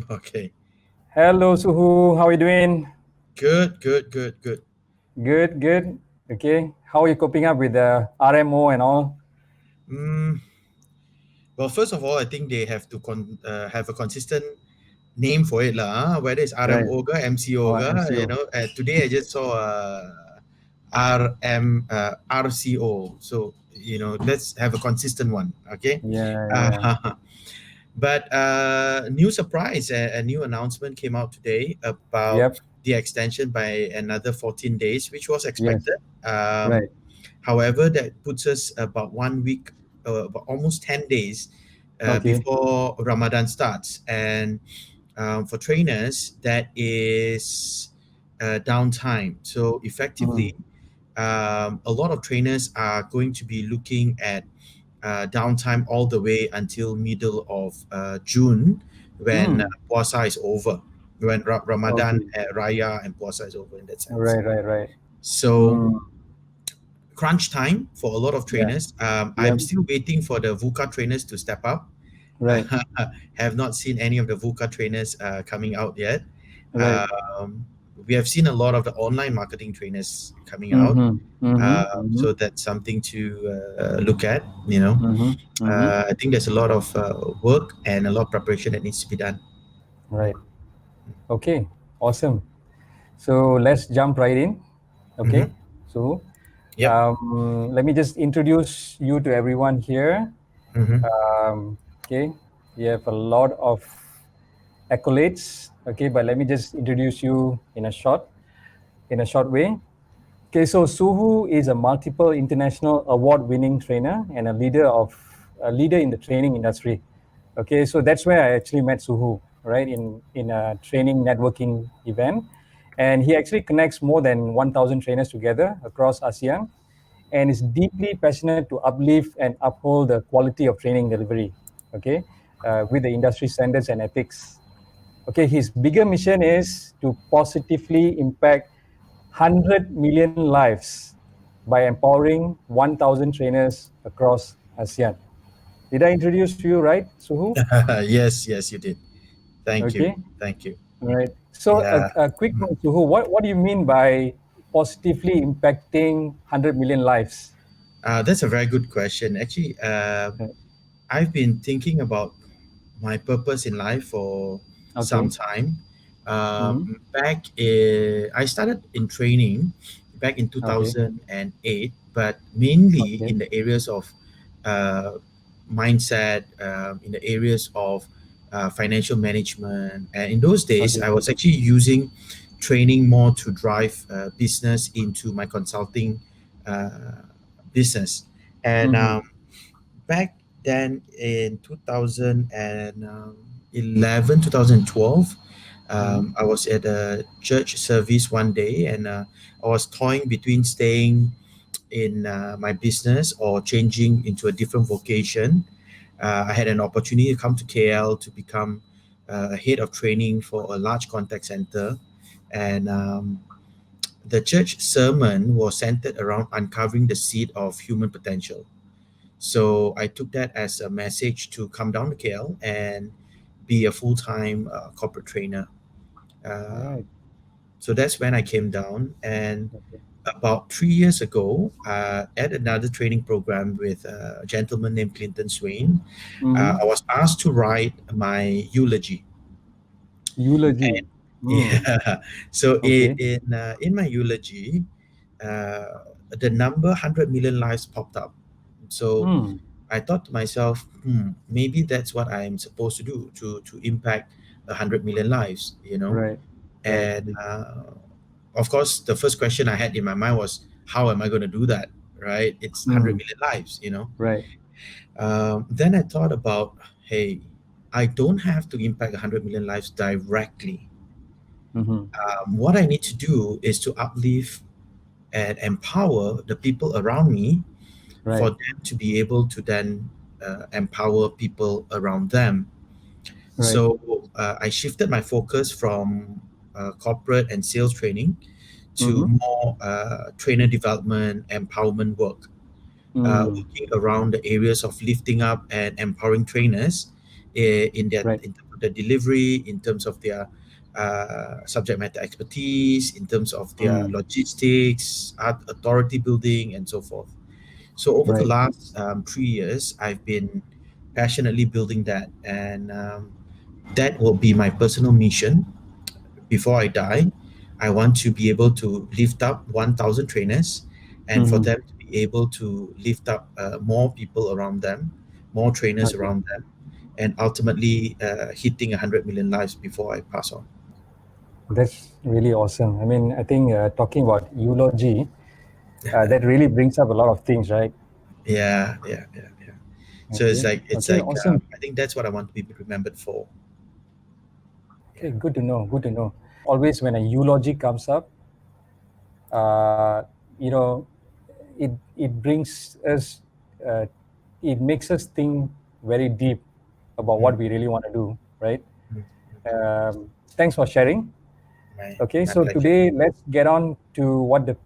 Okay. Hello, Suhu. How are you doing? Good. Good, good. Okay. How are you coping up with the RMO and all? Mm, well, first of all, I think they have to have a consistent name for it, lah. Whether it's Right. RMO ga, MCO Or ga, MCO. today I just saw RCO. So, let's have a consistent one. Okay. Yeah, yeah. Uh, but new surprise, a new announcement came out today about Yep. the extension by another 14 days, which was Yes. expected. Right. However, that puts us about 1 week, about almost 10 days Okay. before Ramadan starts. And for trainers, that is downtime. So Mm. effectively, a lot of trainers are going to be looking at downtime all the way until middle of June when Mm. Puasa is over, when Ramadan, Okay. Raya and Puasa is over in that sense. Right, right, right. So Mm. crunch time for a lot of Yeah. trainers. I'm Yep. still waiting for the Vuca trainers to step up. Right. Have not seen any of the Vuca trainers coming out yet. Right. Um, we have seen a lot of the online marketing trainers coming out. Mm-hmm. Mm-hmm. Mm-hmm. So that's something to look at. You know, Mm-hmm. Mm-hmm. I think there's a lot of work and a lot of preparation that needs to be done. Right. Okay. Awesome. So let's jump right in. Hmm. Okay. So Yep. let me just introduce you to everyone here. Hmm. Okay, you have a lot of accolades. Okay, but let me just introduce you in a short way. Okay, so Suhu is a multiple international award-winning trainer and a leader in the training industry. Okay, so that's where I actually met Suhu, right, in a training networking event, and he actually connects more than 1,000 trainers together across ASEAN, and is deeply passionate to uplift and uphold the quality of training delivery. Okay, with the industry standards and ethics. Okay, his bigger mission is to positively impact 100 million lives by empowering 1,000 trainers across ASEAN. Did I introduce you right, Suhu? Yes, you did. Thank you. Okay, Thank you. right. So Yeah. a quick one, Suhu. What do you mean by positively impacting 100 million lives? That's a very good question. Actually, Right. I've been thinking about my purpose in life for some Okay. time. Mm-hmm. I started in training back in Okay. 2008, but mainly Okay. in the areas of uh, mindset, in the areas of financial management. And in those days, Okay. I was actually using training more to drive business into my consulting uh, business. And Mm-hmm. back then in 2011, 2012, Mm-hmm. I was at a church service one day, and I was toying between staying in my business or changing into a different vocation. I had an opportunity to come to KL to become a head of training for a large contact center. And the church sermon was centered around uncovering the seed of human potential. So I took that as a message to come down to KL and be a full time corporate trainer. Uh, Right. so that's when I came down. And Okay. about 3 years ago, at another training program with a gentleman named Clinton Swain, Mm-hmm. I was asked to write my eulogy. Eulogy. Mm. Yeah. So Okay. in my eulogy, the number 100 million lives popped up. So Mm. I thought to myself, maybe that's what I'm supposed to do to impact 100 million lives, Right. Right. And of course, the first question I had in my mind was, how am I going to do that? Right? It's 100 Mm. million lives. Right. Then I thought about, hey, I don't have to impact 100 million lives directly. Mm-hmm. What I need to do is to uplift and empower the people around me for Right. them to be able to then empower people around them. Right. So I shifted my focus from corporate and sales training to Mm-hmm. more trainer development, empowerment work, Mm. working around the areas of lifting up and empowering trainers in their Right. in terms of their delivery, in terms of their subject matter expertise, in terms of their Mm. logistics, authority building, and so forth. So over the Right. last 3 years, I've been passionately building that, and that will be my personal mission before I die. I want to be able to lift up 1,000 trainers, and for Mm-hmm. them to be able to lift up more people around them, more trainers Okay. around them, and ultimately hitting 100 million lives before I pass on. That's really awesome. I mean, I think talking about eulogy, that really brings up a lot of things, right? Yeah, yeah, yeah, yeah. So Okay. it's Okay. like Awesome. I think that's what I want to be remembered for. Okay. Yeah. Good to know. Good to know. Always when a eulogy comes up, uh, you know, it brings us, uh, it makes us think very deep about Mm, what we really want to do, right? mm. Thanks for sharing. Okay, My so pleasure. today let's get on to what the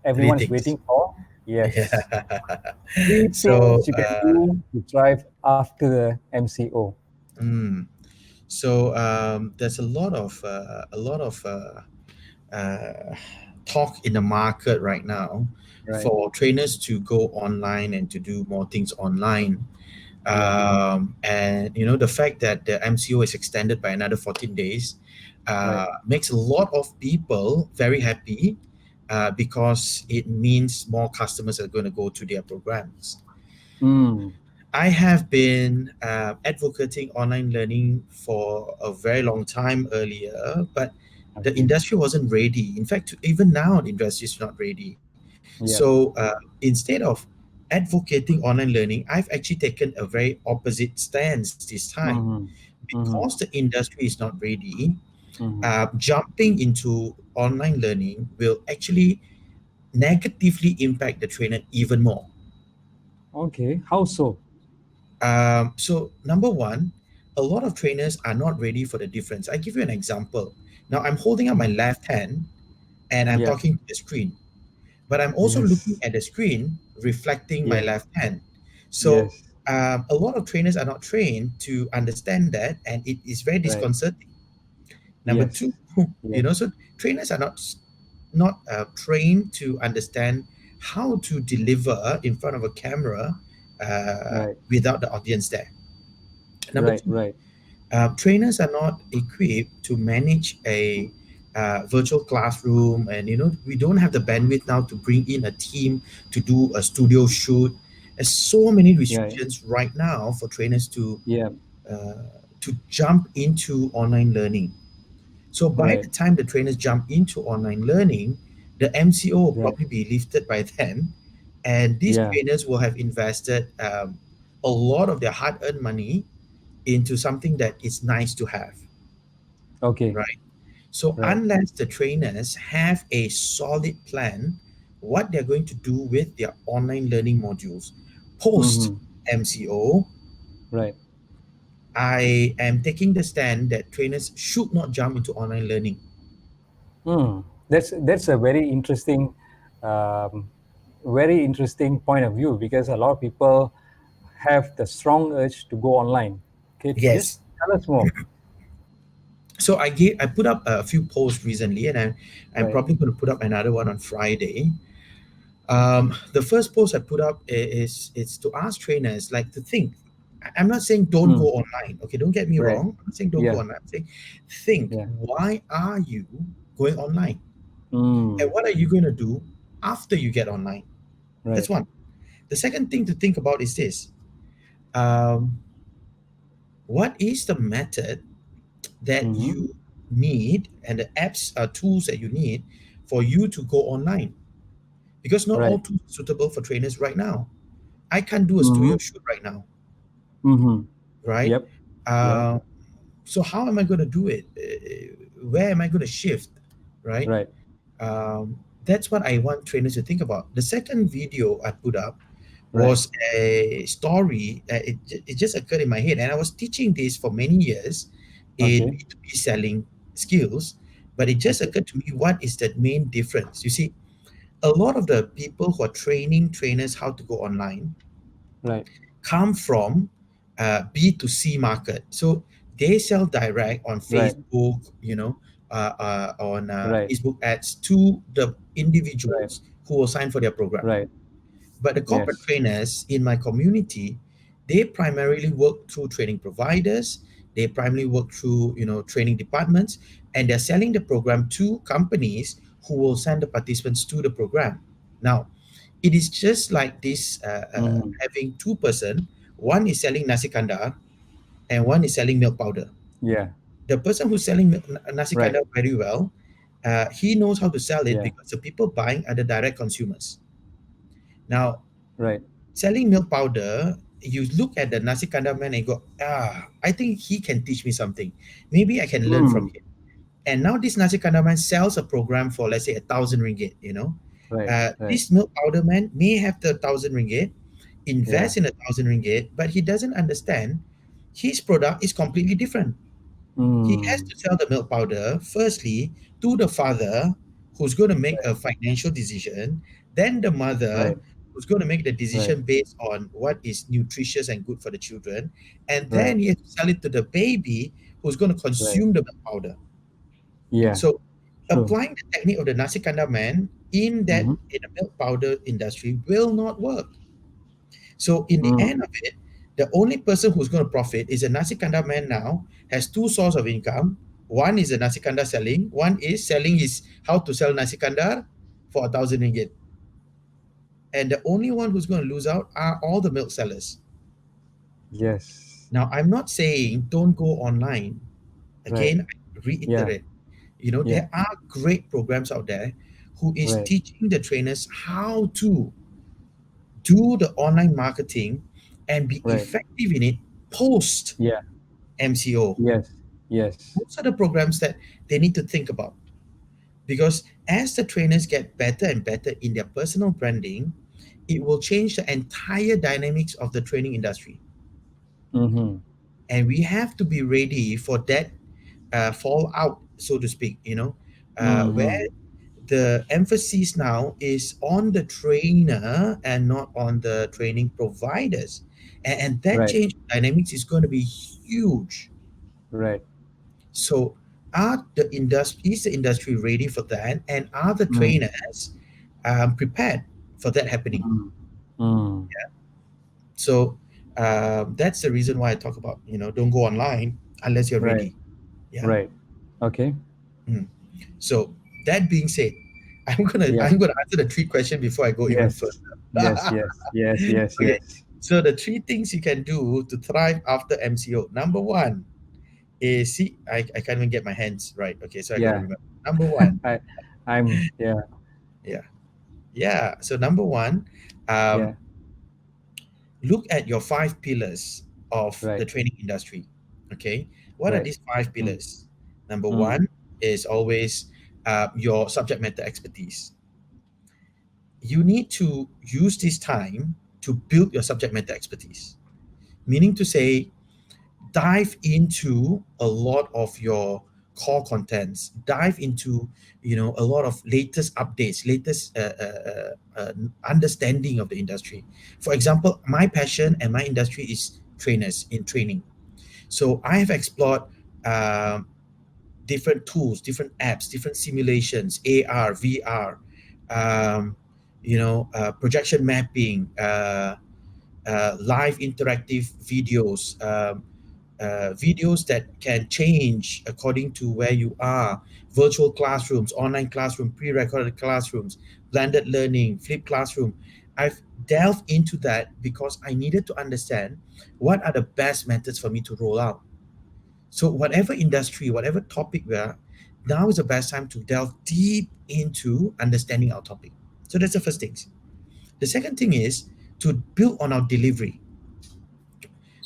everyone's Greetings. waiting for. Yes, Yeah. three So things you can do to thrive after the MCO. mm, there's a lot of talk in the market right now Right. for trainers to go online and to do more things online. Yeah. And the fact that the MCO is extended by another 14 days Right. makes a lot of people very happy because it means more customers are going to go to their programs. Mm. I have been advocating online learning for a very long time earlier, but the Okay. industry wasn't ready. In fact, even now, the industry is not ready. Yeah. So instead of advocating online learning, I've actually taken a very opposite stance this time. Mm-hmm. Mm-hmm. Because the industry is not ready, Mm-hmm. jumping into online learning will actually negatively impact the trainer even more. Okay. How so? So number one, a lot of trainers are not ready for the difference. I give you an example. Now I'm holding up my Mm. left hand and I'm Yeah. talking to the screen, but I'm also looking Yes. at the screen reflecting my Yeah. left hand. So Yes. a lot of trainers are not trained to understand that, and it is very Right. disconcerting. Number two, Yes. Yes. so trainers are not trained to understand how to deliver in front of a camera Right. without the audience there. Number Right. two, Right. trainers are not equipped to manage a virtual classroom, and we don't have the bandwidth now to bring in a team to do a studio shoot. There's so many Yeah. restrictions right now for trainers Yeah. to jump into online learning. So by Right. the time the trainers jump into online learning, the MCO will Right. probably be lifted by then, and these Yeah. trainers will have invested a lot of their hard-earned money into something that is nice to have, Okay. right? So Right. unless the trainers have a solid plan, what they're going to do with their online learning modules post Mm-hmm. MCO, Right. I am taking the stand that trainers should not jump into online learning. Mm. That's a um, very interesting point of view because a lot of people have the strong urge to go online. Okay, just Yes. tell us more. So I put up a few posts recently, and I'm Right. probably going to put up another one on Friday. The first post I put up is to ask trainers like to think. I'm not saying don't Mm. go online. Okay, don't get me Right. wrong. I'm not saying don't go Yeah. online. I'm saying think. Yeah. Why are you going online, and Mm. what are you going to do after you get online? That's Right. one. The second thing to think about is this: um, what is the method that Mm-hmm. you need and the apps tools that you need for you to go online? Because not all Right. tools are suitable for trainers right now. I can't do a studio Mm-hmm. shoot right now, Mm-hmm. right? Yep. Yeah. Uh, so how am I going to do it? Where am I going to shift, right? Right. That's what I want trainers to think about. The second video I put up Right. was a story. It just occurred in my head, and I was teaching this for many years in Okay. B2B selling skills, but it just Okay. occurred to me, what is the main difference? You see, a lot of the people who are training trainers how to go online Right. come from B2C market. So they sell direct on Right. Facebook, on Right. Facebook ads to the Right. individuals who will sign for their program. Right. But the corporate Yes. trainers in my community, they primarily work through training providers. They primarily work through, training departments, and they're selling the program to companies who will send the participants to the program. Now, it is just like this, Mm-hmm. having two-person. One is selling nasi kandar, and one is selling milk powder. Yeah. The person who's selling nasi Right. kandar very well, he knows how to sell it Yeah. because the people buying are the direct consumers. Now, Right. selling milk powder, you look at the nasi kandar man and go, I think he can teach me something. Maybe I can learn from Mm. him. And now this nasi kandar man sells a program for, let's say, 1,000 ringgit. Right. Right. This milk powder man may have the 1,000 ringgit, Yeah. invest in 1,000 ringgit, but he doesn't understand his product is completely different. He has Mm. to sell the milk powder firstly to the father, who's going to make Right. a financial decision, then the mother, Right. who's going to make the Right. decision based on what is nutritious and good for the children, and Right. then he has to sell it to the baby, who's going to Right. consume the milk powder. Yeah. So True. applying the technique of the nasi kandar man Mm-hmm. in the milk powder industry will not work. So in the Mm. end of it, the only person who's going to profit is a nasi kandar man. Now has two sources of income. One is the nasi kandar selling. One is selling his how to sell nasi kandar for 1,000 ringgit. And the only one who's going to lose out are all the milk sellers. Yes. Now I'm not saying don't go online. Right. Again, I Yeah. reiterate. Yeah. There are great programs out there who is Right. teaching the trainers how to do the online marketing and be Right. effective in it post Yeah. MCO. Yes. Yes. Those are the programs that they need to think about, because as the trainers get better and better in their personal branding, it will change the entire dynamics of the training industry. Mm-hmm. And we have to be ready for that fallout, so to speak, where Mm-hmm. the emphasis now is on the trainer and not on the training providers. And that Right. change dynamics is going to be huge. Right. So is the industry ready for that, and are the Mm. trainers prepared for that happening? Mm. Mm. So that's the reason why I talk about, don't go online unless you're Right. ready. Yeah. Right. Okay. Mm. So that being said, I'm gonna Yeah. I'm gonna answer the three questions before I go even further. Yes. Yes. Yes. Yes. Yes. Okay. Yes. So the three things you can do to thrive after MCO. Number one is, see, I can't even get my hands right. Okay, so I gotta Yeah. remember. Number one, I. I'm. Yeah. yeah, yeah. So number one, Yeah. um, look at your five pillars of the Right. training industry. Okay, what are Right. these five Mm. pillars? Number Mm. one is always your subject matter expertise. You need to use this time to build your subject matter expertise, meaning to say, dive into a lot of your core contents, dive into a lot of latest updates, latest understanding of the industry. For example, my passion and my industry is trainers in training. So I have explored um different tools, different apps, different simulations, AR, VR, um, projection mapping, live interactive videos, videos that can change according to where you are, virtual classrooms, online classroom, pre-recorded classrooms, blended learning, flipped classroom. I've delved into that because I needed to understand what are the best methods for me to roll out. So whatever industry, whatever topic we are, now is the best time to delve deep into understanding our topic. So that's the first thing. The second thing is to build on our delivery.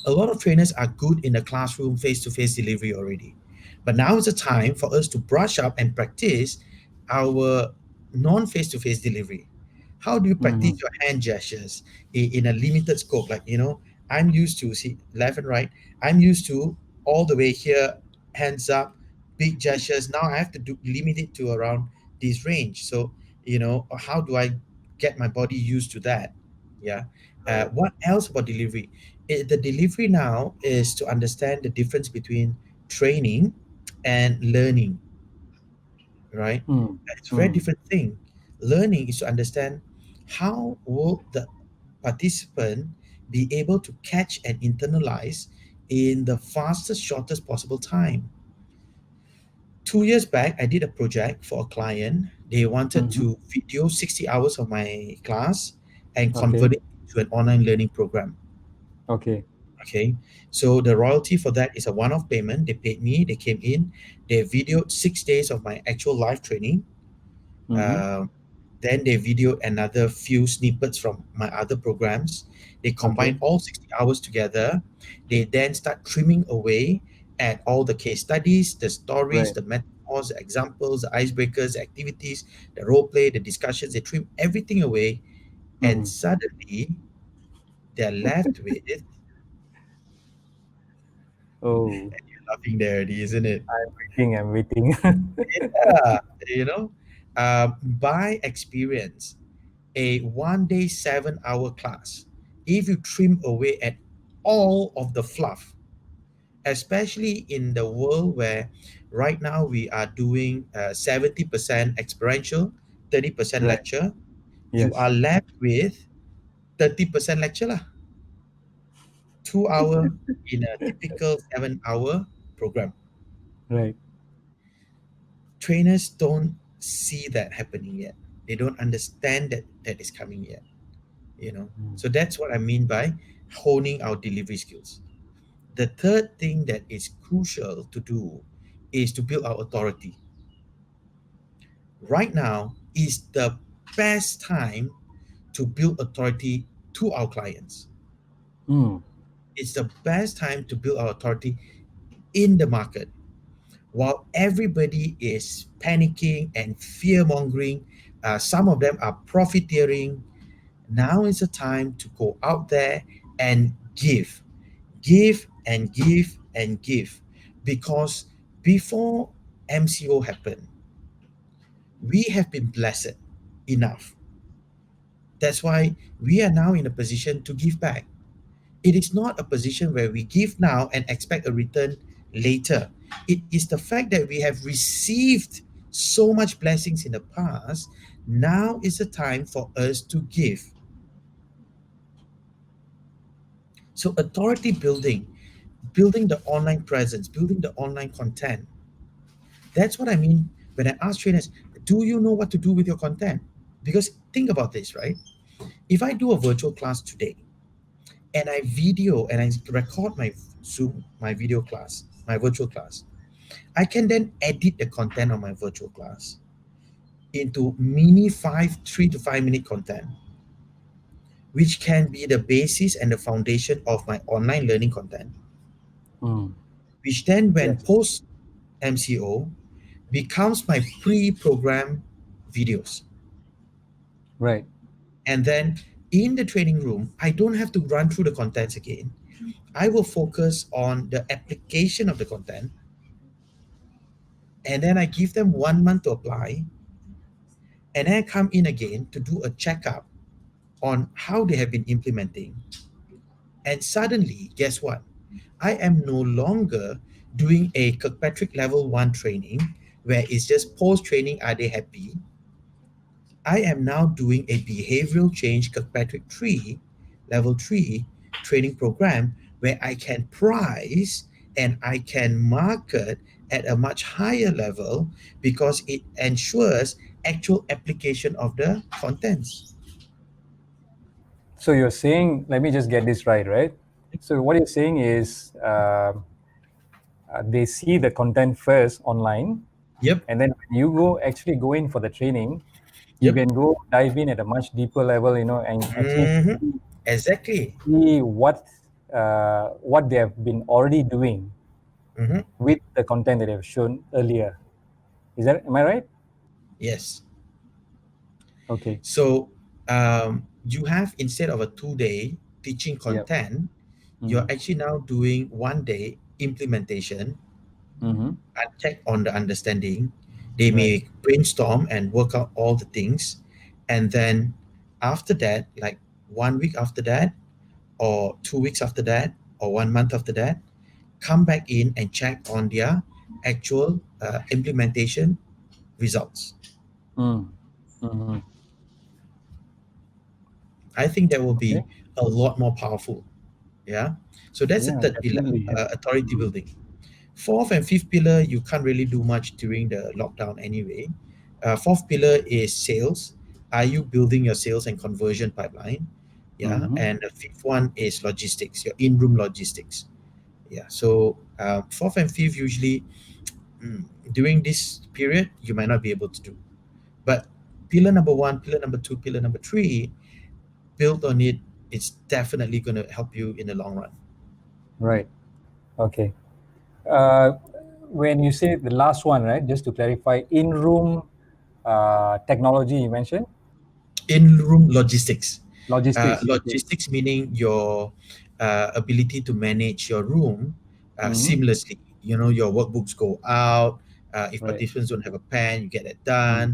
A lot of trainers are good in the classroom face-to-face delivery already, but now is the time for us to brush up and practice our non-face-to-face delivery. How do you practice Mm. your hand gestures in a limited scope? Like, I'm used to see left and right. I'm used to all the way here, hands up, big gestures. Now I have to limit it to around this range. So, how do I get my body used to that? Yeah. Right. What else about delivery? The delivery now is to understand the difference between training and learning, right? Mm. It's a very Mm. different thing. Learning is to understand how will the participant be able to catch and internalize in the fastest, shortest possible time. 2 years back, I did a project for a client. They wanted Mm-hmm. to video 60 hours of my class and Okay. convert it to an online learning program. Okay. Okay, so the royalty for that is a one-off payment. They paid me, they came in, they videoed 6 days of my actual live training. Mm-hmm. Uh, then they videoed another few snippets from my other programs. They Okay. combine all 60 hours together. They then start trimming away at all the case studies, the stories, Right. the metaphors, the examples, the icebreakers, the activities, the role play, the discussions. They trim everything away, and Mm. suddenly they're left with, Oh, you're laughing there already, isn't it? I'm waiting. I'm waiting. Yeah, you know, by experience, a 1 day, 7 hour class, if you trim away at all of the fluff, especially in the world where right now we are doing 70% experiential, 30% Right. lecture, you are Yes. left with 30% lecture lah. 2 hour in a typical 7 hour program. Right. Trainers don't see that happening yet. They don't understand that that is coming yet. Mm. So that's what I mean by honing our delivery skills. The third thing that is crucial to do is to build our authority. Right now is the best time to build authority to our clients. Mm. It's the best time to build our authority in the market. While everybody is panicking and fear mongering, some of them are profiteering. Now is the time to go out there and give and give and give. Because before MCO happened, we have been blessed enough. That's why we are now in a position to give back. It is not a position where we give now and expect a return later. It is the fact that we have received so much blessings in the past. Now is the time for us to give. So, authority building, building the online presence, building the online content. That's what I mean when I ask trainers, do you know what to do with your content? Because think about this, right? If I do a virtual class today and I video and I record my Zoom, my video class, my virtual class, I can then edit the content of my virtual class into mini 3 to 5 minute content, which can be the basis and the foundation of my online learning content, Mm. which then, when Yes. post MCO, becomes my pre-programmed videos. Right. And then in the training room, I don't have to run through the contents again. I will focus on the application of the content, and then I give them 1 month to apply, and then I come in again to do a checkup on how they have been implementing. And suddenly, guess what? I am no longer doing a Kirkpatrick level 1 training where it's just post training, are they happy? I am now doing a behavioral change Kirkpatrick 3, level 3 training program where I can price and I can market at a much higher level because it ensures actual application of the contents. So you're saying, let me just get this right, right? So what you're saying is, they see the content first online, Yep, and then when you actually go in for the training, you yep, can go dive in at a much deeper level, and actually hmm, exactly. see what they have been already doing Hmm. with the content that they've shown earlier. Am I right? Yes. Okay. So you have, instead of a 2 day teaching Yep. content, you're Mm. actually now doing 1 day implementation Mm-hmm. and check on the understanding. They Right. may brainstorm and work out all the things. And then after that, like 1 week after that, or 2 weeks after that, or 1 month after that, come back in and check on their actual implementation results. Mm. Mm-hmm. I think that will Okay. be a lot more powerful. Yeah. So that's the Yeah, third pillar, definitely. Yeah. authority Mm-hmm. building. Fourth and fifth pillar, you can't really do much during the lockdown anyway. Fourth pillar is sales. Are you building your sales and conversion pipeline? Yeah. Mm-hmm. And the fifth one is logistics, your in room logistics. Yeah. So fourth and fifth, usually during this period, you might not be able to do. But pillar number one, pillar number two, pillar number three, build on it. It's definitely going to help you in the long run. Right. Okay. Uh, when you say the last one, right? Just to clarify, in-room technology you mentioned, In-room logistics. logistics. Okay. Logistics meaning your ability to manage your room Mm-hmm. seamlessly. You know, your workbooks go out. If Right. participants don't have a pen, you get it Mm. done.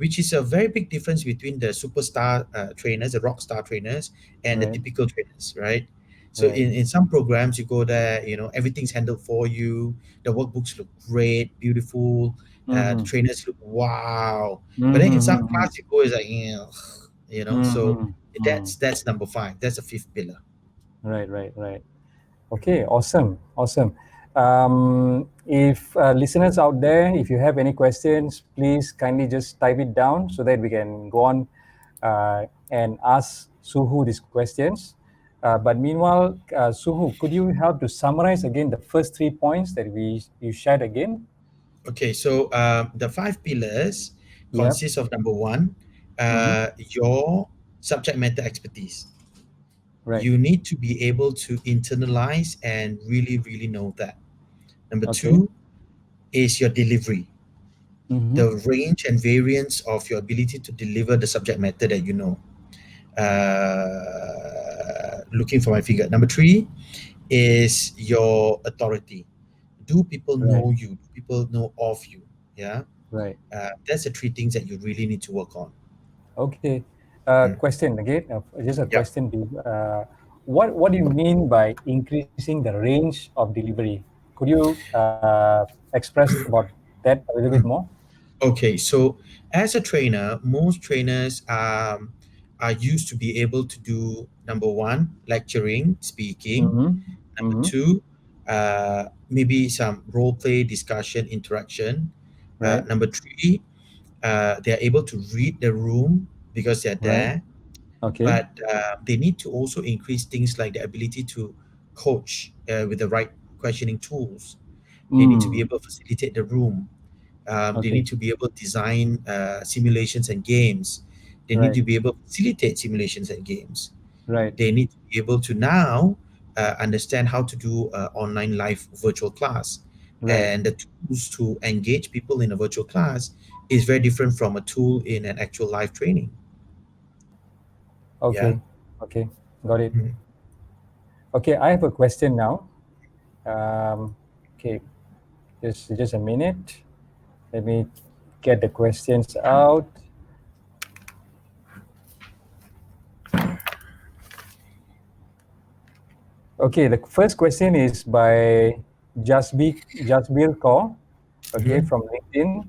Which is a very big difference between the superstar trainers, the rock star trainers, and the Right. typical trainers, right? So Right. in some programs, you go there, you know, everything's handled for you. The workbooks look great, beautiful. The Mm-hmm. trainers look wow. But then in some Mm-hmm. class, you go is like, yeah, you know. So Mm-hmm. Mm. that's number five. That's the fifth pillar. Right. Right. Right. Mhm. Okay, awesome, awesome. If listeners out there, if you have any questions, please kindly just type it down so that we can go on and ask Suhu these questions. But meanwhile, Suhu, could you help to summarize again the first 3 points that you shared again? Okay, so the five pillars Yep. consist of number one, Mm-hmm. your subject matter expertise. Right. You need to be able to internalize and really, really know that. Number Okay. two is your delivery, Mm-hmm. the range and variance of your ability to deliver the subject matter that you know. Looking for my figure. Number three is your authority. Do people Right. know you? Do people know of you? Yeah. Right. That's the three things that you really need to work on. Okay. Mm. Question again, just a Yeah. question. What do you mean by increasing the range of delivery? Could you express about that a little bit Mm. more? Okay. So as a trainer, most trainers are used to be able to do number one, lecturing, speaking. Mm-hmm. Number Mm-hmm. two, maybe some role play, discussion, interaction. Right. Number three, they are able to read the room because they're Right. there, Okay. but they need to also increase things like the ability to coach with the right questioning tools. They need to be Mm. able to facilitate the room. They Okay. need to be able to design simulations and games. They need Right. to be able to facilitate simulations and games. Right. They need to be able to now understand how to do online live virtual class. Right. And the tools to engage people in a virtual class is very different from a tool in an actual live training. Yeah. Okay. Okay. Got it. Mhm. Okay. I have a question now. Okay. Just a minute. Let me get the questions out. Okay, the first question is by Jasbir Kaur, okay, Mhm. from LinkedIn.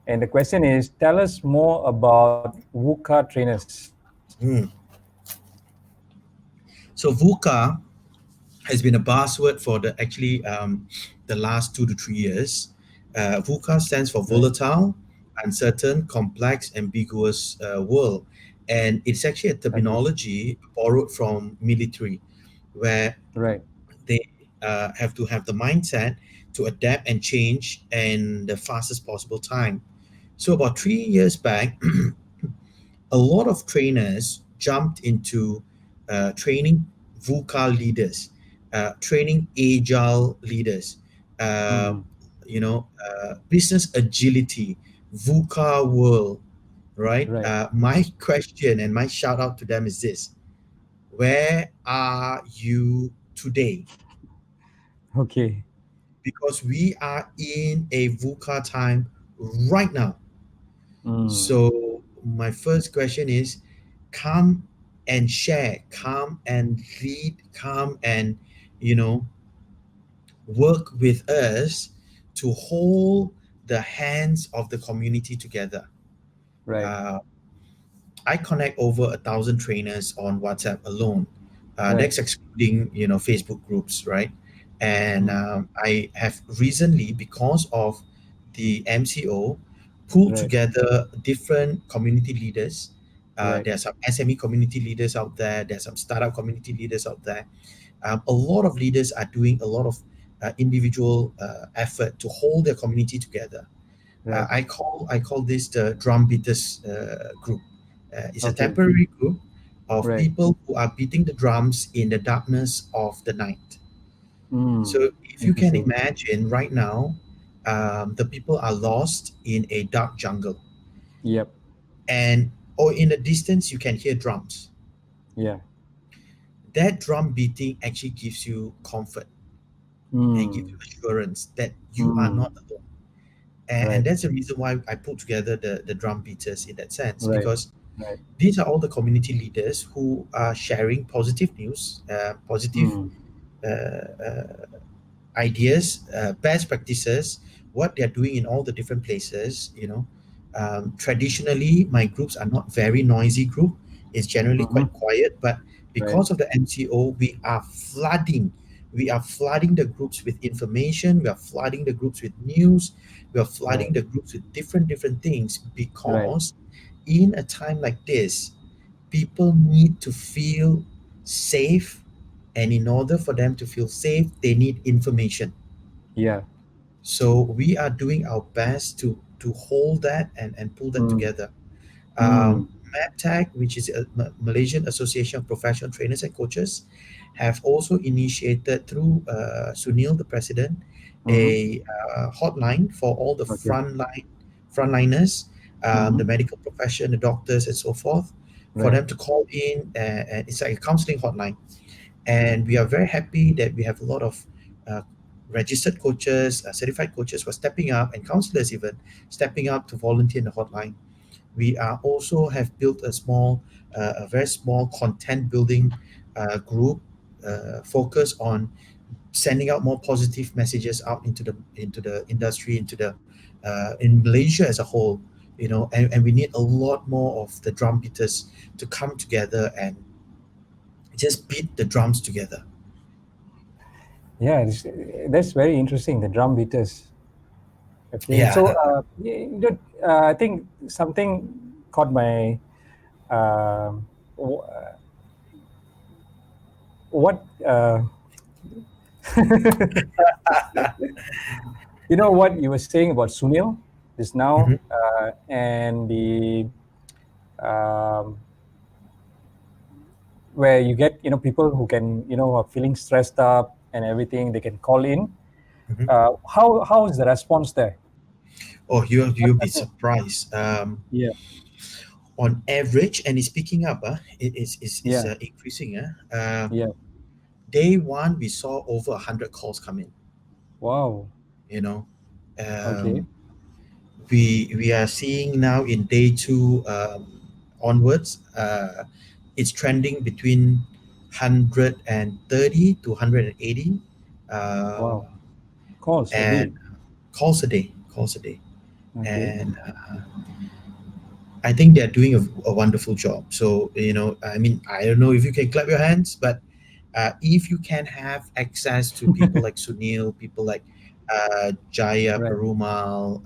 And the question is, tell us more about Vuca Trainers. Mm. So VUCA has been a buzzword for the last 2 to 3 years. VUCA stands for Right, volatile, uncertain, complex, ambiguous world, and it's actually a okay, terminology borrowed from military, where right, they have to have the mindset to adapt and change in the fastest possible time. So about 3 years back, a lot of trainers jumped into training VUCA leaders, training agile leaders, uh, mm, business agility, VUCA world, right? right, My question and my shout out to them is this: where are you today? okay, Because we are in a VUCA time right now. mm, So my first question is, come and share, come and lead, come and, you know, work with us to hold the hands of the community together. Right. Uh, I connect over 1,000 trainers on WhatsApp alone. Right. That's excluding, you know, Facebook groups, right? And Mm. I have recently, because of the MCO, pulled Right. together different community leaders. Right. There are some SME community leaders out there. There's some startup community leaders out there. A lot of leaders are doing a lot of individual effort to hold their community together. Right. I call this the drum beaters group. It's a Okay. temporary group of Right. people who are beating the drums in the darkness of the night. Mm. So if you can Interesting. imagine right now, the people are lost in a dark jungle, Yep. and or in the distance you can hear drums. Yeah. That drum beating actually gives you comfort and gives you Mm. assurance that you are not Mm. alone. And Right. that's the reason why I put together the drum beaters in that sense, Right. because Right. these are all the community leaders who are sharing positive news, positive Mm. uh, uh, ideas, best practices, what they're doing in all the different places. You know, traditionally, my groups are not very noisy group. It's generally Mm-hmm. quite quiet, but Right. because of the MCO, we are flooding. We are flooding the groups with information. We are flooding the groups with news. We are flooding Right. the groups with different things Right. because in a time like this, people need to feel safe, and in order for them to feel safe, they need information. Yeah. So we are doing our best to hold that and pull that Mm. together. Mm. MAPTAC, which is a Malaysian Association of Professional Trainers and Coaches, have also initiated through Sunil, the president, Mm-hmm. a hotline for all the Okay. frontliners, Mm-hmm. the medical profession, the doctors, and so forth, for Right. them to call in. And it's like a counseling hotline, and we are very happy that we have a lot of uh, registered coaches, certified coaches who are stepping up, and counselors even stepping up to volunteer in the hotline. We are also have built a very small content building group focused on sending out more positive messages out into the industry, in Malaysia as a whole. You know, and we need a lot more of the drum beaters to come together and just beat the drums together. Yeah. That's very interesting. The drum beaters. Okay. So, Yeah. I think something caught my um, wh- what you know what you were saying about Sunil just now, Mhm. and the um, where you get people who can are feeling stressed up and everything, they can call in. Mhm. How is the response there? Oh, What you'll be type of- surprised. Yeah. On average, and it's picking up. It's Yeah. increasing. Yeah. Day one, we saw over 100 calls come in. Wow. You know, Okay. um, we are seeing now in day two onwards. It's trending between 130 to 180, uh, Wow. Calls a day. and calls a day, Okay. and I think they're doing a wonderful job. So, you know, I mean, I don't know if you can clap your hands, but if you can have access to people like Sunil, people like Jaya Right. Perumal,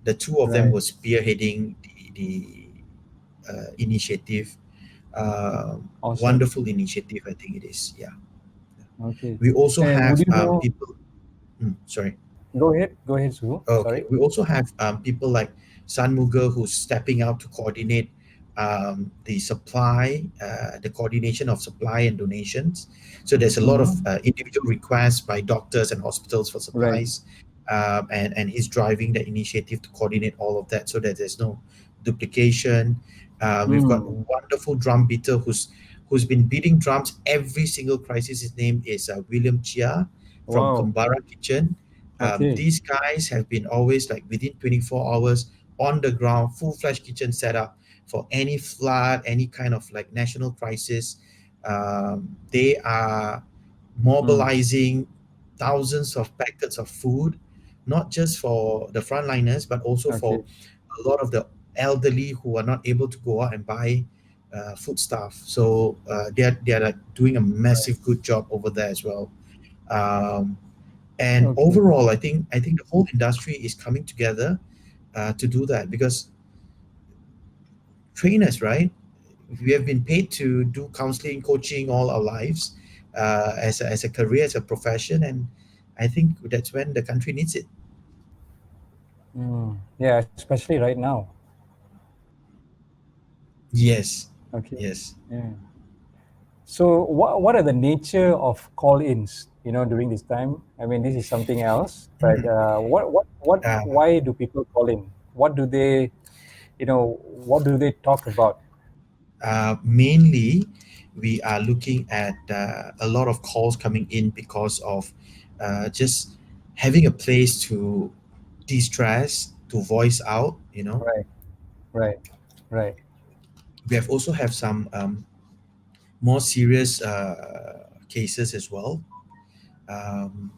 the two of them Right. were spearheading the initiative. Awesome. Wonderful initiative, I think it is. Yeah. Okay. We also And would have you know? people. Sorry. Go ahead. Go ahead, Sue. Okay, Sorry. we also have people like Sanmuga who's stepping out to coordinate the supply, the coordination of supply and donations. So there's a lot of Mm-hmm. individual requests by doctors and hospitals for Right. supplies, and he's driving the initiative to coordinate all of that so that there's no duplication. We've got a Mm. wonderful drum beater who's been beating drums every single crisis. His name is William Chia from Wow. Kumbara Kitchen. Okay. These guys have been always like within 24 hours on the ground, full-fledged kitchen setup, for any flood, any kind of like national crisis. They are mobilizing thousands of packets of food, not just for the frontliners, but also Okay. for a lot of the elderly who are not able to go out and buy food stuff. So they are like doing a massive good job over there as well. Um, and Okay. overall, I think the whole industry is coming together to do that, because trainers, right? We have been paid to do counseling, coaching all our lives, as a career, as a profession, and I think that's when the country needs it. Yeah, especially right now. Yes, Okay. yes. Yeah. So what are the nature of call-ins, during this time? I mean, this is something else, but Uh, why do people call in? What do they talk about? Mainly, we are looking at a lot of calls coming in because of just having a place to de-stress, to voice out. Right, right, right. We have also have some more serious cases as well. Um,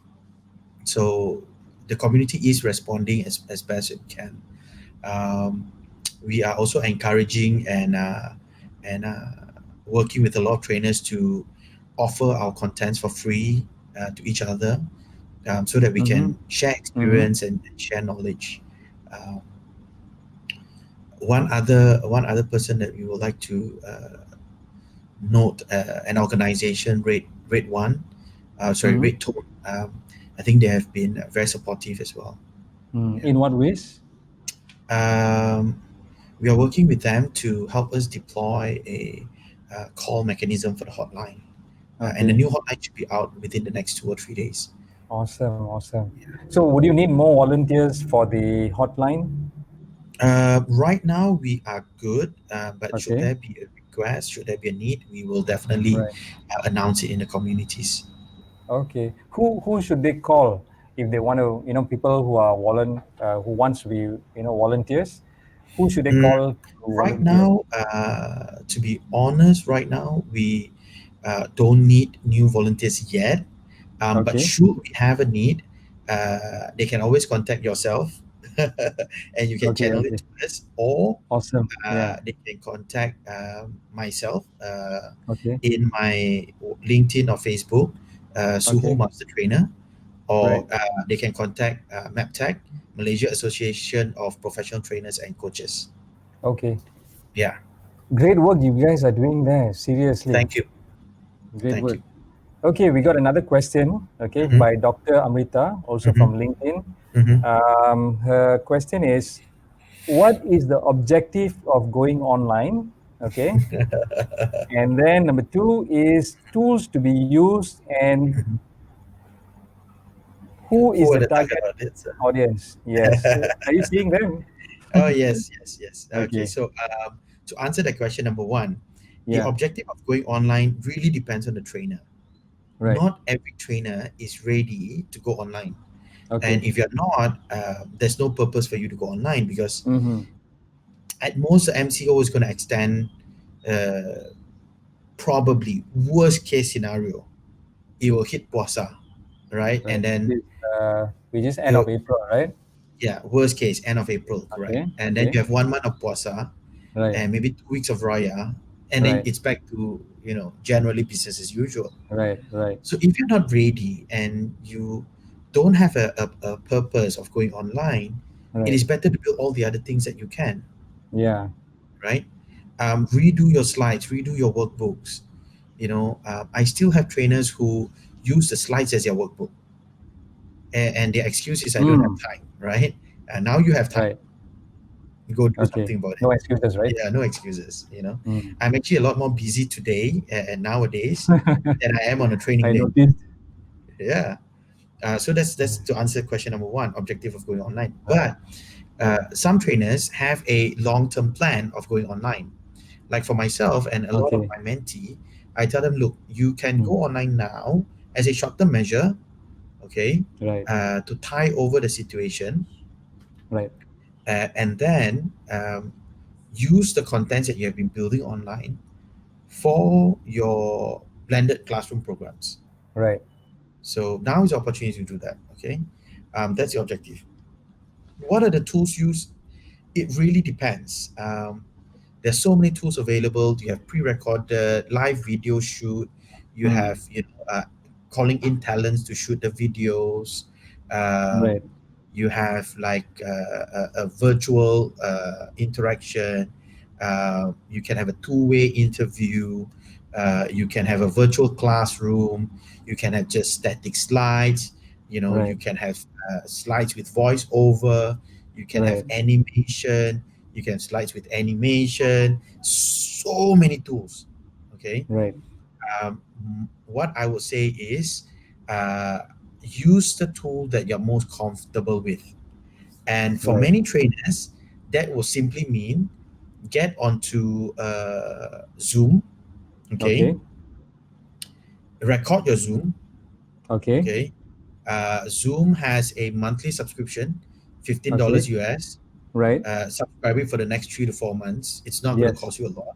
so the community is responding as best it can. Um, we are also encouraging and working with a lot of trainers to offer our contents for free to each other, so that we Mm-hmm. can share Mm-hmm. experience and share knowledge. Um, one other person that we would like to note, an organization, Rate One, sorry, Mm-hmm. Rate Tone. I think they have been very supportive as well. Yeah. In what ways? Um, we are working with them to help us deploy a call mechanism for the hotline. And the Okay. new hotline should be out within the next 2 or 3 days. Awesome, awesome. So would you need more volunteers for the hotline? Right now, we are good, but should Okay. there be a request, should there be a need, we will definitely Right. announce it in the communities. Okay. Who should they call if they want to, people who are who wants to be, volunteers? Who should they Mm, call to right volunteer? now, to be honest, right now, we don't need new volunteers yet. But Okay. should we have a need, they can always contact yourself and you can Okay. channel it Okay. to us, or Awesome. Yeah. they can contact myself Okay. in my LinkedIn or Facebook, Suho Okay. Master Trainer, or Right. they can contact MapTech, Malaysia Association of Professional Trainers and Coaches. Okay. Yeah, Great work you guys are doing there. Seriously. thank you. Great Thank work. you. Okay, we got another question, okay, Hmm. by Dr. Amrita, also Hmm. from LinkedIn. Hmm. Her question is, what is the objective of going online? Okay. And then number two is tools to be used and who is Who are the the target target audience? audience? Yes. Are you seeing them? Oh, yes, yes, yes. Okay, Okay. so to answer that question, number one, the Yeah. objective of going online really depends on the trainer. Right. Not every trainer is ready to go online. And Okay. if you're not, there's no purpose for you to go online, because Mm-hmm. at most, the MCO is going to extend, uh, probably worst case scenario, it will hit Puasa, right? Right. And then, We just end of you April, right? yeah, worst case, end of April, correct. Okay. And then Okay. you have 1 month of Puasa, Right. and maybe 2 weeks of Raya, and then Right. it's back to, generally business as usual. Right. Right. So if you're not ready and you don't have a purpose of going online, it Right. is better to build all the other things that you can, Yeah. right? Redo your slides, redo your workbooks. I still have trainers who use the slides as their workbook, and their excuse is, I don't have Mm. time, right? And now you have time. Right. Go do Okay. something about it. No excuses, right? Yeah, no excuses. Mm. I'm actually a lot more busy today and nowadays than I am on a training I day. noticed. Yeah. So that's Mm. to answer question number one, objective of going online. Right. But Right. some trainers have a long-term plan of going online. Like for myself and a lot of Okay. my mentee, I tell them, look, you can Mm. go online now as a short-term measure, okay, Right. to tie over the situation, Right. and then use the contents that you have been building online for your blended classroom programs. Right. So now is the opportunity to do that. Okay, that's the objective. What are the tools used? It really depends. There's so many tools available. You have pre-recorded live video shoot. You have, calling in talents to shoot the videos. Right. You have like a virtual interaction. You can have a two-way interview. You can have a virtual classroom. You can have just static slides. You Right. can have slides with voiceover. You can have Right. animation. You can have slides with animation. So many tools. Okay. Right. What I would say is uh, use the tool that you're most comfortable with. And for Right. many trainers, that will simply mean get onto Zoom, okay? Okay. Record your Zoom, Okay. okay? Zoom has a monthly subscription, $15 Okay. US. Right. Subscribing for the next 3 to 4 months. It's not going to Yes. cost you a lot.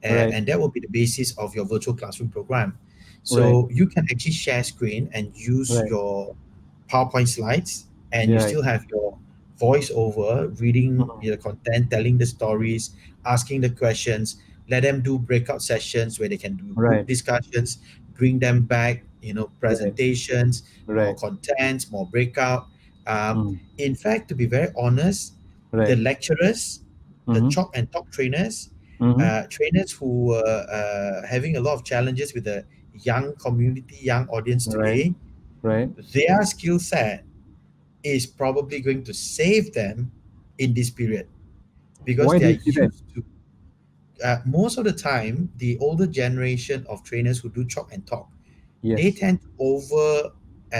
Right. And that will be the basis of your virtual classroom program. Right. So you can actually share screen and use Right. your PowerPoint slides, and you Right. still have your voiceover reading Mm. the content, telling the stories, asking the questions. Let them do breakout sessions where they can do group Right. discussions, bring them back, Right. presentations, more Right. contents, more breakout. Mm. In fact, to be very honest, the Right. lecturers, the Mm-hmm. chalk and talk trainers, Mm-hmm. trainers who are having a lot of challenges with the young community, young audience Right. today, Right. their skill set is probably going to save them in this period because Why they do are you say that? used to. Most of the time, the older generation of trainers who do chalk and talk, they Yes. tend to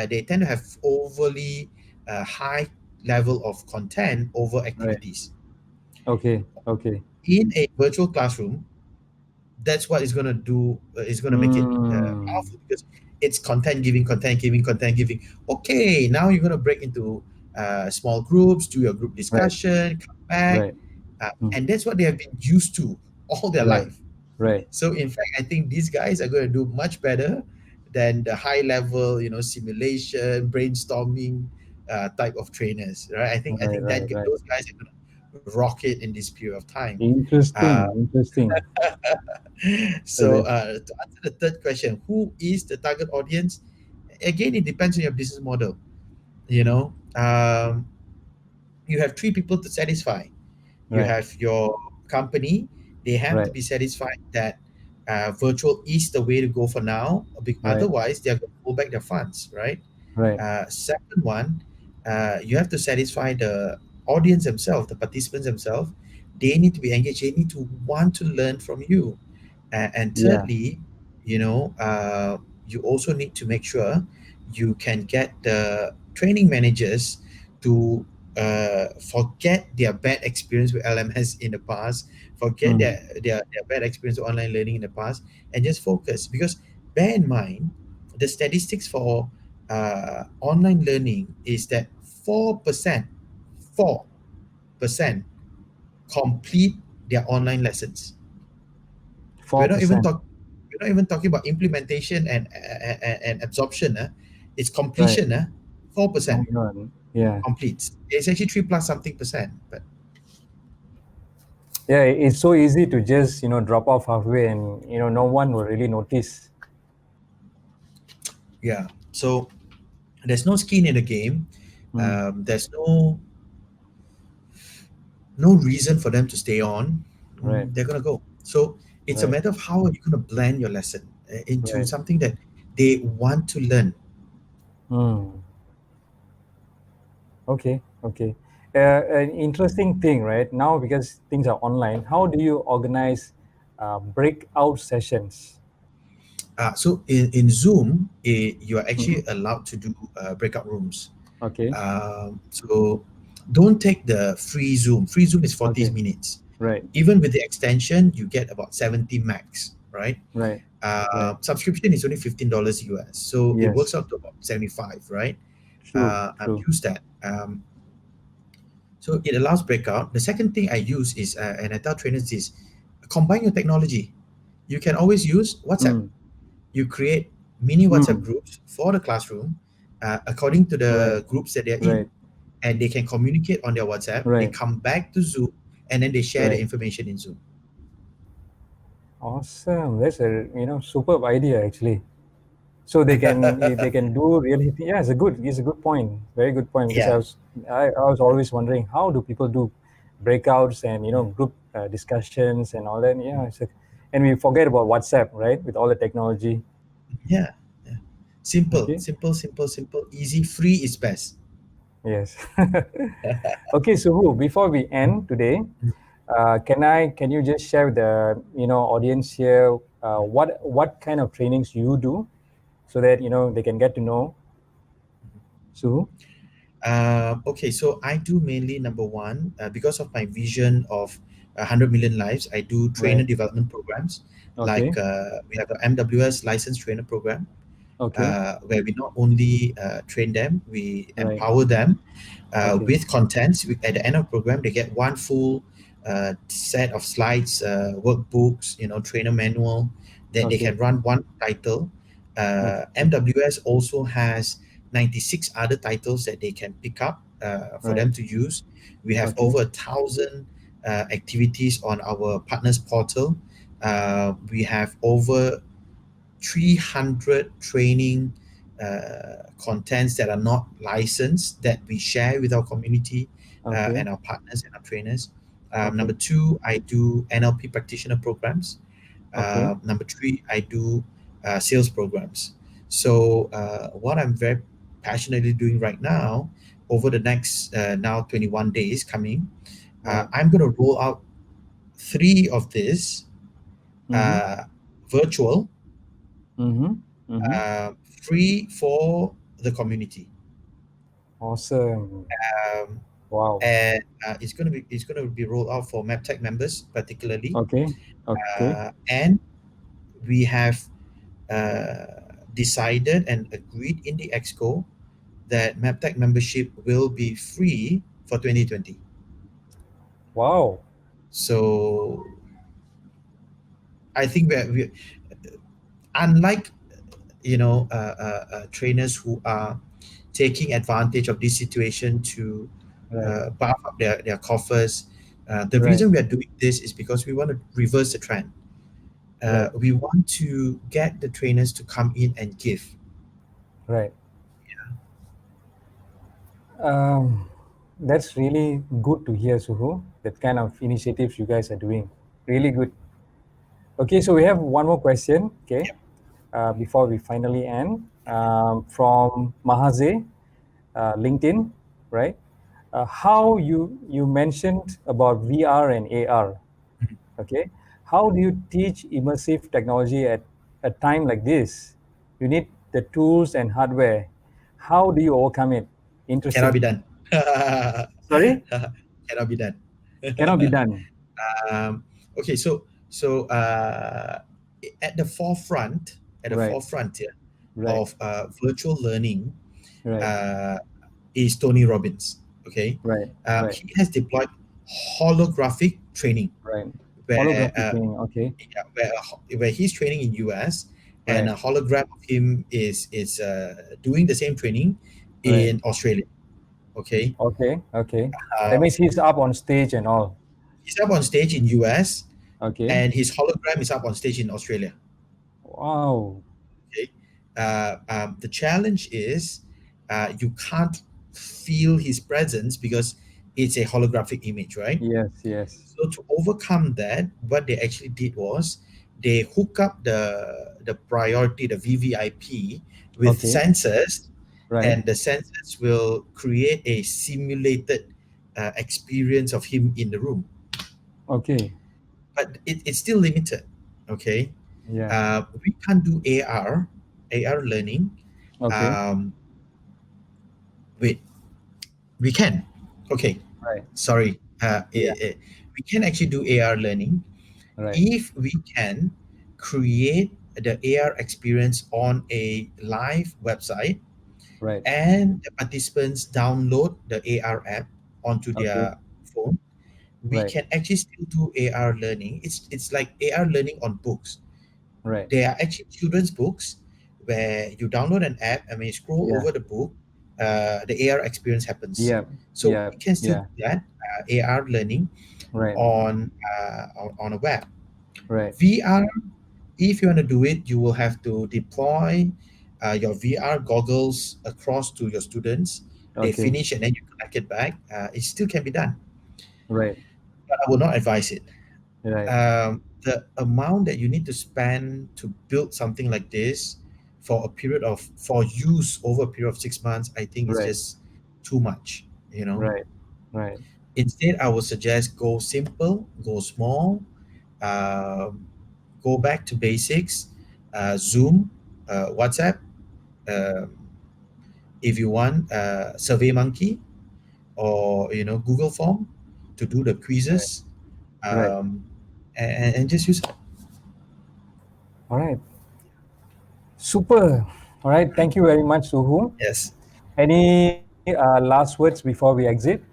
they tend to have overly high level of content over Right. activities. Okay. Okay. In a virtual classroom, that's what is going to do is going to make it Mm. powerful because it's content giving. Okay, now you're going to break into small groups, do your group Right. discussion, come back, Right. Mm. and that's what they have been used to all their Right. life. Right. So in fact, I think these guys are going to do much better than the high level, simulation, brainstorming type of trainers, right? I Right. think that Right. Right. those guys are going to rock it in this period of time. Uh, Interesting. Interesting. so Right. to answer the third question, who is the target audience? Again, it depends on your business model. You know, you have three people to satisfy. You Right. have your company; they have to Right. be satisfied that virtual is the way to go for now. Right. Otherwise, they are going to pull back their funds, right? Right. Second one, you have to satisfy the audience themselves, the participants themselves. They need to be engaged. They need to want to learn from you. And Yeah. thirdly, you also need to make sure you can get the training managers to forget their bad experience with LMS in the past, forget Mm. their bad experience with online learning in the past, and just focus. Because bear in mind, the statistics for online learning is that 4% complete their online lessons. We're Four not even percent. talking. We're not even talking about implementation and absorption. It's Right. completion. 4% My God. Yeah. completes. It's actually three plus something percent. But Yeah. It's so easy to just drop off halfway, and no one will really notice. yeah, so there's no skin in the game. Mm. There's no reason for them to stay on. Right. They're gonna go. So it's a Right. matter of how are you gonna blend your lesson into Right. something that they want to learn. Mm. Okay. Okay. An interesting thing, right? Now, because things are online, how do you organize breakout sessions? So in Zoom, you are Mhm. actually allowed to do breakout rooms. Okay. So don't take the free Zoom. Free Zoom is 40 Okay. minutes. Right. Even with the extension, you get about 70 max, right? Right. Right. Subscription is only $15 US. So it works Yes. out to about 75, right? True. I've True. used that. So it allows breakout. The second thing I use is, and I tell trainers this, combine your technology. You can always use WhatsApp. Mm. You create mini WhatsApp Mm. groups for the classroom, according to Right. the groups that they're in, Right. and they can communicate on their WhatsApp. They Right. come back to Zoom, and then they share the Right. information in Zoom. Awesome. That's a superb idea actually. So they can do really, yeah, it's a good point, very good point, because Yeah, I was always wondering how do people do breakouts and group discussions and all that. Yeah, and we forget about WhatsApp, right, with all the technology. yeah, yeah. Simple, Okay. simple, simple, simple, easy, free is best. Yes. Okay, so Hu, before we end today, can you just share with the audience here what kind of trainings you do, so that they can get to know Suhu? Okay, so I do mainly number one, because of my vision of 100 million lives. I do trainer Right. development programs, like Okay. we have a MWS licensed trainer program, Okay. where we not only train them, we Right. empower them Okay. with contents. At the end of the program, they get one full set of slides, workbooks, trainer manual that they Okay. can run one title. Okay. MWS also has 96 other titles that they can pick up for Right. them to use. We have Okay. over 1,000 activities on our partners portal. We have over 300 training contents that are not licensed that we share with our community Okay. and our partners and our trainers. Okay. Number two, I do NLP practitioner programs. Okay. Number three, I do sales programs. So, what I'm very passionately doing right now, over the next now 21 days coming, Right. I'm going to roll out three of this Mm-hmm. uh, virtual, Mm-hmm. Mm-hmm. uh, free for the community. Awesome. Um, Wow. and it's going to be rolled out for MapTech members particularly, Okay. Okay. and we have decided and agreed in the exco that MapTech membership will be free for 2020. Wow. So I think we unlike trainers who are taking advantage of this situation to Right. buff up their coffers. The Right. reason we are doing this is because we want to reverse the trend. Right. We want to get the trainers to come in and give. Right. Um, that's really good to hear, Suhu. That kind of initiatives you guys are doing. Really good. Okay, so we have one more question. Okay, Yep. before we finally end, from Mahaze, LinkedIn, right? How you mentioned about VR and AR. Okay, how do you teach immersive technology at a time like this? You need the tools and hardware. How do you overcome it? Cannot be Interesting. done. Sorry, Cannot be done. cannot be done. um, okay, so at the forefront, Right, here right, of virtual learning, right, uh, is Tony Robbins. Okay, right, right, he has deployed holographic training right. where Holographic training. Okay, yeah, where he's training in US, and right, a hologram of him is doing the same training right. in Australia. Okay, Okay, okay. That uh, means he's up on stage and all. he's up on stage in US, Okay. and his hologram is up on stage in Australia. Wow. Okay, the challenge is you can't feel his presence because it's a holographic image, right? Yes, yes. So to overcome that, what they actually did was they hook up the priority, the VVIP, with Okay, sensors, right. and the sensors will create a simulated experience of him in the room. Okay. But it's still limited. Okay, Yeah. we can't do AR learning. Okay. Um, wait, we can. Okay, Right. sorry. Yeah. We can actually do AR learning Right. if we can create the AR experience on a live website, Right. and the participants download the AR app onto Okay. their phone, we Right. can actually still do AR learning. It's like AR learning on books. Right. They are actually children's books where you download an app and when you scroll Yeah. over the book, the AR experience happens. Yeah. So Yeah. we can still Yeah. do that AR learning Right. on a web. Right. VR, if you want to do it, you will have to deploy your VR goggles across to your students. They Okay. finish and then you connect it back. It still can be done, Right. but I will not advise it. Right. The amount that you need to spend to build something like this for use over a period of 6 months, I think is Right. just too much. You know, Right. Right. instead, I would suggest go simple, go small, um, go back to basics, Zoom, WhatsApp. Um if you want, Survey Monkey or Google Form to do the Right. quizzes, Right. um, and just use. All right. Super. All right. Thank you very much, Suhu. Yes. Any last words before we exit?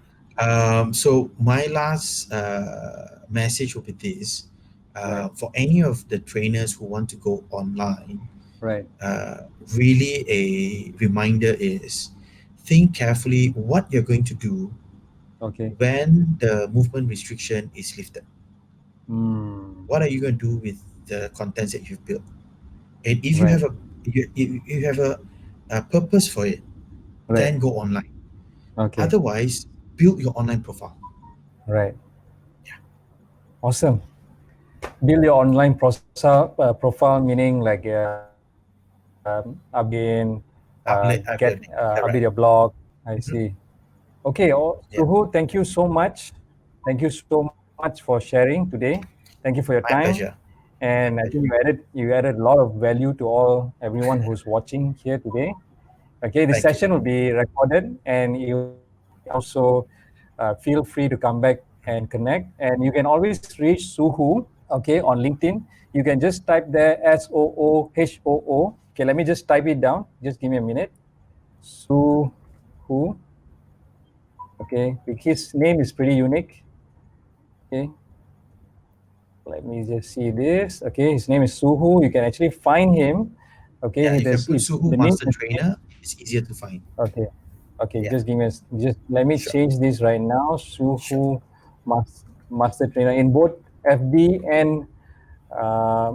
So my last message will be this: Right. for any of the trainers who want to go online, Right. really a reminder is think carefully what you're going to do Okay. when the movement restriction is lifted. Mm. What are you going to do with the contents that you've built? And if you Right. have you have a purpose for it, Right. then go online. Okay. Otherwise, build your online profile. Right. Awesome. Build your online profile, meaning like update, Upload, update correct. your blog. I Mhm. see. Okay, Yeah, Suhu, thank you so much. Thank you so much for sharing today. Thank you for your my time. pleasure. And My I think pleasure. you added a lot of value to everyone who's watching here today. Okay, this Thank you. session will be recorded and it will be also feel free to come back and connect. And you can always reach Suhu, okay, on LinkedIn. You can just type there SOOHOO. Okay, let me just type it down. Just give me a minute. Suhu. Okay, his name is pretty unique. Okay, let me just see this. Okay, his name is Suhu. You can actually find him. Okay, Yeah, you can put it's Suhu the name. Master Trainer. It's easier to find. Okay, okay. Yeah, Just give me just let me sure, change this right now. sure. Suhu Master Trainer in both FB and uh,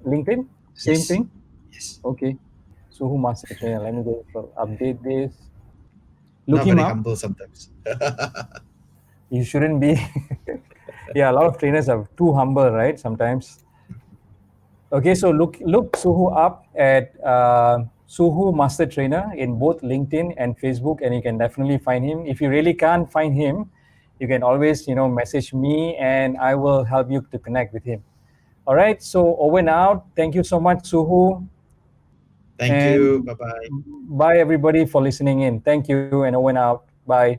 LinkedIn. Same Yes, thing. yes. Okay, Suhu Master Trainer. Let me just update this. Look Not him very up. humble sometimes. You shouldn't be. Yeah, a lot of trainers are too humble, right? Sometimes. Okay, so look Suhu up at Suhu Master Trainer in both LinkedIn and Facebook, and you can definitely find him. If you really can't find him, you can always message me, and I will help you to connect with him. All right, so over and out. Thank you so much, Suhu, Thank you. and Bye bye. bye everybody for listening in. Thank you, and over and out. Bye.